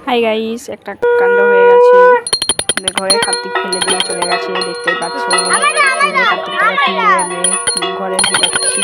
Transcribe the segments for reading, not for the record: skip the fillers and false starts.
Hi guys, একটা কাণ্ড হয়ে গেছে। আমাদের ঘরে কার্তিক ফেলে দিয়ে চলে গেছে, দেখতেই পাচ্ছ। কার্তিকটাকে ফেলে ঘরে ঢুকাচ্ছি।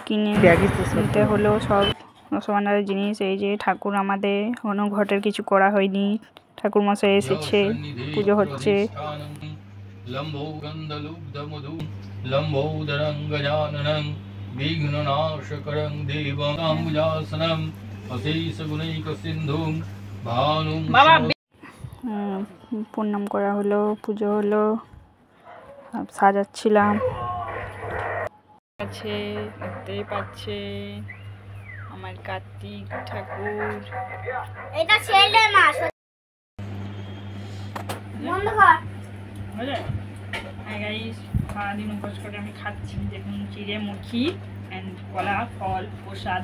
কিনে নিতে হলো সব রসমান্ডারের জিনিস। এই যে ঠাকুর, আমাদের কোনো ঘটের কিছু করা হয়নি, ঠাকুর মশাই এসেছে, পুজো হচ্ছে। প্রণাম করা হলো, পুজো হলো, সাজাচ্ছিলাম। আছে দেখতেই পাচ্ছে আমার কার্তিক ঠাকুর। এটা ছেলে মাছ বন্ধ কর। হাই গাইস, সারাদিন উপোস করে আমি খাচ্ছি। দেখুন, চিড়ে মুখি অ্যান্ড কলা, ফল, প্রসাদ।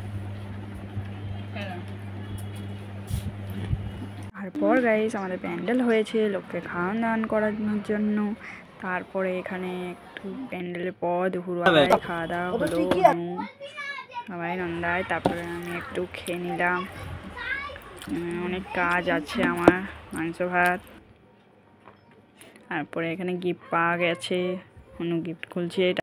তারপর গাইস আমাদের প্যান্ডেল হয়েছে লোককে খাওয়ান দাওয়ান করানোর জন্য। তারপরে এখানে একটু প্যান্ডেলের পর দুপুরবেলায় খাওয়া দাওয়া হলো, সবাই নন্দায়। তারপরে আমি একটু খেয়ে নিলাম। অনেক কাজ আছে আমার, মাংস ভাত। তারপরে এখানে গিফট পাওয়া গেছে, অন্য গিফট খুলছে।